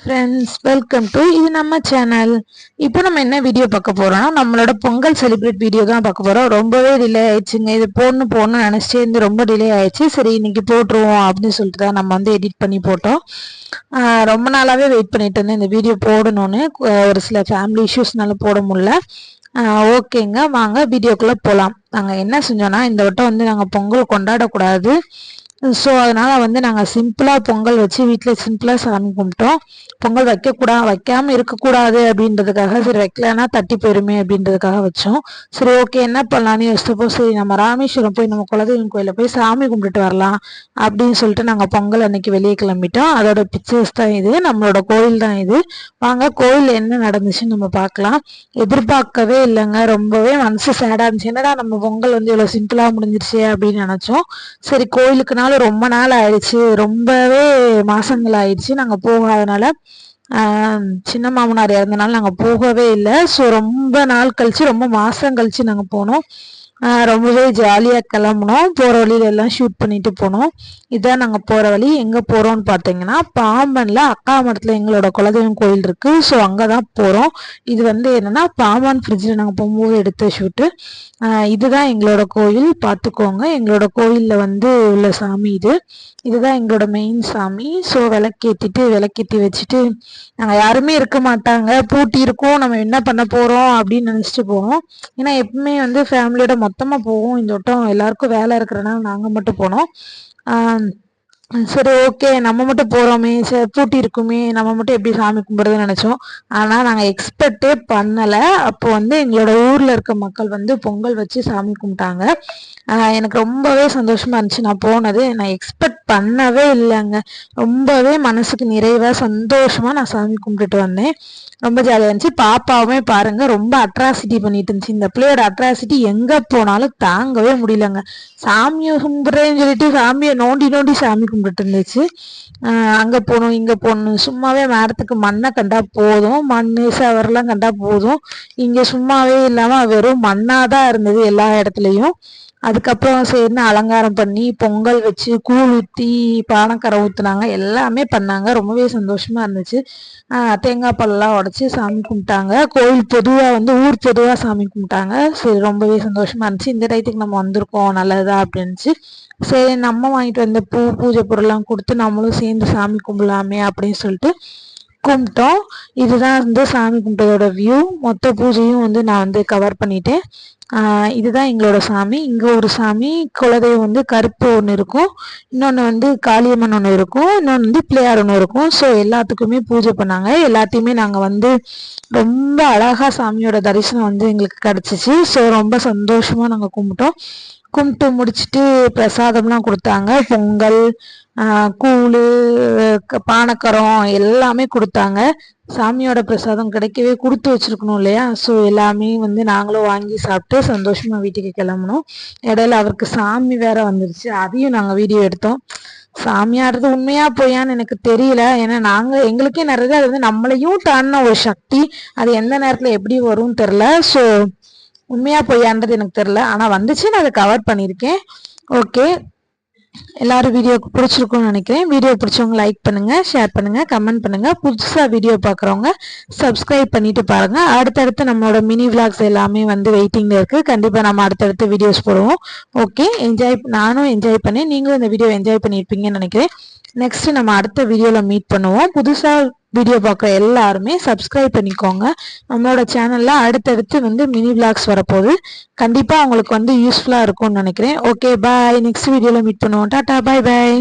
Friends, welcome to இது நம்ம channel. இப்போ நம்ம என்ன வீடியோ பார்க்க போறோம்னா, நம்மளோட பொங்கல் செலிப்ரேட் வீடியோ தான் பார்க்க போறோம். ரொம்பவே டிலே ஆயிடுச்சுங்க. இது போடணும்னு நினைச்சிட்டே இருந்து ரொம்ப டிலே ஆயிடுச்சு. சரி, இன்னைக்கு போட்டுருவோம் அப்படின்னு சொல்லிட்டு தான் நம்ம வந்து எடிட் பண்ணி போட்டோம். ரொம்ப நாளாவே வெயிட் பண்ணிட்டு இருந்தேன் இந்த வீடியோ போடணும்னு. ஒரு சில ஃபேமிலி இஷ்யூஸ்னால போட முடியல. ஓகேங்க, வாங்க வீடியோக்குள்ள போகலாம். நாங்கள் என்ன செஞ்சோம்னா, இந்த வட்டம் வந்து நாங்கள் பொங்கல் கொண்டாடக்கூடாது. ஸோ அதனால வந்து நாங்கள் சிம்பிளாக பொங்கல் வச்சு வீட்டில் சிம்பிளாக சாமி கும்பிட்டோம். பொங்கல் வைக்காமல் இருக்கக்கூடாது அப்படின்றதுக்காக, சரி வைக்கலன்னா தட்டி போயிருமே அப்படின்றதுக்காக வச்சோம். சரி, ஓகே, என்ன பண்ணலான்னு யோசிச்சப்போ, சரி நம்ம ராமேஸ்வரம் போய் நம்ம குலதெய்வம் கோயிலில் போய் சாமி கும்பிட்டுட்டு வரலாம் அப்படின்னு சொல்லிட்டு நாங்கள் பொங்கல் அன்னைக்கு வெளியே கிளம்பிட்டோம். அதோட பிக்சர்ஸ் தான் இது, நம்மளோட கோயில் தான் இது. வாங்க கோயில் என்ன நடந்துச்சுன்னு நம்ம பார்க்கலாம். எதிர்பார்க்கவே இல்லைங்க, ரொம்பவே மனசு சேடாக இருந்துச்சு. என்னடா நம்ம பொங்கல் வந்து இவ்வளோ சிம்பிளாக முடிஞ்சிருச்சு அப்படின்னு நினச்சோம். சரி, கோயிலுக்குனாலும் ரொம்ப நாள் ஆயிடுச்சு, ரொம்பவே மாசங்கள் ஆயிடுச்சு நாங்கள் போகாதனால. சின்ன மாமனார் இறந்தனால நாங்கள் போகவே இல்லை. ஸோ ரொம்ப நாள் கழிச்சு, ரொம்ப மாசம் கழிச்சு நாங்கள் போனோம். ரொம்பவே ஜாலியாக கிளம்புனோம். போகிற வழியில எல்லாம் ஷூட் பண்ணிட்டு போனோம். இதான் நாங்கள் போகிற வழி. எங்கே போகிறோம்னு பார்த்தீங்கன்னா, பாம்பனில் அக்கா மடத்தில் எங்களோட குலதெய்வம் கோயில் இருக்குது. ஸோ அங்கே தான் போகிறோம். இது வந்து என்னென்னா, பாம்பன் ஃப்ரிட்ஜில் நாங்கள் போகும்போது எடுத்த ஷூட்டு. இதுதான் எங்களோட கோயில், பார்த்துக்கோங்க. எங்களோட கோயிலில் வந்து உள்ள சாமி இதுதான் எங்களோட மெயின் சாமி. ஸோ விளக்கேற்றி வச்சுட்டு, நாங்கள் யாருமே இருக்க மாட்டாங்க, பூட்டி இருக்கோம், நம்ம என்ன பண்ண போகிறோம் அப்படின்னு நினச்சிட்டு போவோம். ஏன்னா எப்பவுமே வந்து ஃபேமிலியோட மொத்தமாக போவோம். இந்த வட்டம் எல்லாருக்கும் வேலை இருக்கிறனால நாங்கள் மட்டும் போனோம். சரி, ஓகே, நம்ம மட்டும் போகிறோமே, சரி பூட்டி இருக்குமே, நம்ம மட்டும் எப்படி சாமி கும்பிடுறதுன்னு நினச்சோம். ஆனால் நாங்கள் எக்ஸ்பெக்டே பண்ணலை. அப்போ வந்து எங்களோட ஊரில் இருக்க மக்கள் வந்து பொங்கல் வச்சு சாமி கும்பிட்டாங்க. எனக்கு ரொம்பவே சந்தோஷமா இருந்துச்சு நான் போனது. நான் எக்ஸ்பெக்ட் பண்ணவே இல்லைங்க. ரொம்பவே மனசுக்கு நிறைவாக சந்தோஷமாக நான் சாமி கும்பிட்டுட்டு வந்தேன். ரொம்ப ஜாலியாக இருந்துச்சு. பாப்பாவுமே பாருங்க, ரொம்ப அட்ராசிட்டி பண்ணிட்டு இருந்துச்சு. இந்த பிள்ளையோட அட்ராசிட்டி எங்கே போனாலும் தாங்கவே முடியலங்க. சாமியை கும்பிட்றேன்னு சொல்லிட்டு சாமியை நோண்டி சாமி கும்பிட்டு இருந்துச்சு. அங்கே போகணும் இங்கே போகணும், சும்மாவே மேடத்துக்கு மண்ணை கண்டா போதும், மண் சவரெல்லாம் கண்டா போதும். இங்கே சும்மாவே இல்லாமல் வெறும் மண்ணாதான் இருந்தது எல்லா இடத்துலையும். அதுக்கப்புறம் சேர்ந்து அலங்காரம் பண்ணி பொங்கல் வச்சு கூழ் ஊற்றி பானக்கரை ஊற்றுனாங்க, எல்லாமே பண்ணாங்க. ரொம்பவே சந்தோஷமா இருந்துச்சு. தேங்காய் பாலெல்லாம் உடச்சி சாமி கும்பிட்டாங்க. கோயில் பொதுவாக வந்து ஊர் பொதுவாக சாமி கும்பிட்டாங்க. சரி, ரொம்பவே சந்தோஷமா இருந்துச்சு. இந்த டயத்துக்கு நம்ம வந்திருக்கோம், நல்லதா அப்படின்னுச்சு. சரி, நம்ம வாங்கிட்டு வந்த பூஜை பொருள்லாம் கொடுத்து நம்மளும் சேர்ந்து சாமி கும்பிடலாமே அப்படின்னு சொல்லிட்டு கும்பிட்டோம். இதுதான் வந்து சாமி கும்பிட்டதோட வியூ. மொத்த பூஜையும் வந்து நான் வந்து கவர் பண்ணிட்டேன். இதுதான் எங்களோட சாமி. இங்கே ஒரு சாமி குலதெய்வம் வந்து கருப்பு ஒன்று இருக்கும், இன்னொன்று வந்து காளியம்மன் ஒன்று இருக்கும், இன்னொன்று வந்து பிள்ளையார் ஒன்று இருக்கும். ஸோ எல்லாத்துக்குமே பூஜை பண்ணாங்க. எல்லாத்தையுமே நாங்கள் வந்து ரொம்ப அழகாக சாமியோட தரிசனம் வந்து எங்களுக்கு கிடச்சிச்சு. ஸோ ரொம்ப சந்தோஷமாக நாங்கள் கும்பிட்டு முடிச்சுட்டு பிரசாதம்லாம் கொடுத்தாங்க. பொங்கல், கூழ், பானக்கரம் எல்லாமே கொடுத்தாங்க. சாமியோட பிரசாதம் கிடைக்கவே கொடுத்து வச்சிருக்கணும் இல்லையா? ஸோ எல்லாமே வந்து நாங்களும் வாங்கி சாப்பிட்டு சந்தோஷமா வீட்டுக்கு கிளம்பணும். இடையில அவருக்கு சாமி வேற வந்துருச்சு, அதையும் நாங்கள் வீடியோ எடுத்தோம். சாமியாடுறது உண்மையா பொய்யான்னு எனக்கு தெரியல. ஏன்னா எங்களுக்கே நிறைய அது வந்து நம்மளையும் தாண்டின ஒரு சக்தி. அது எந்த நேரத்தில் எப்படி வரும்னு தெரில. ஸோ உண்மையா பொய்யான்றது எனக்கு தெரில. ஆனால் வந்துச்சு, நான் அதை கவர் பண்ணியிருக்கேன். ஓகே, எல்லாரும் வீடியோக்கு பிடிச்சிருக்கும்னு நினைக்கிறேன். வீடியோ பிடிச்சவங்க லைக் பண்ணுங்க, ஷேர் பண்ணுங்க, கமெண்ட் பண்ணுங்க. புதுசாக வீடியோ பார்க்குறவங்க சப்ஸ்கிரைப் பண்ணிட்டு பாருங்க. அடுத்தடுத்து நம்மளோட மினி விளாக்ஸ் எல்லாமே வந்து வெயிட்டிங்ல இருக்கு. கண்டிப்பாக நம்ம அடுத்தடுத்து வீடியோஸ் போடுவோம். ஓகே, நானும் என்ஜாய் பண்ணேன், நீங்களும் இந்த வீடியோ என்ஜாய் பண்ணியிருப்பீங்கன்னு நினைக்கிறேன். நெக்ஸ்ட் நம்ம அடுத்த வீடியோவில் மீட் பண்ணுவோம். புதுசாக வீடியோ பார்க்குற எல்லாருமே சப்ஸ்கிரைப் பண்ணிக்கோங்க. நம்மளோட சேனல்ல அடுத்தடுத்து வந்து மினி விளாக்ஸ் வரப்போகுது. கண்டிப்பாக உங்களுக்கு வந்து யூஸ்ஃபுல்லாக இருக்கும்னு நினைக்கிறேன். ஓகே, பாய். நெக்ஸ்ட் வீடியோவில் மீட் பண்ணுவோம். டாடா, பாய் பாய்.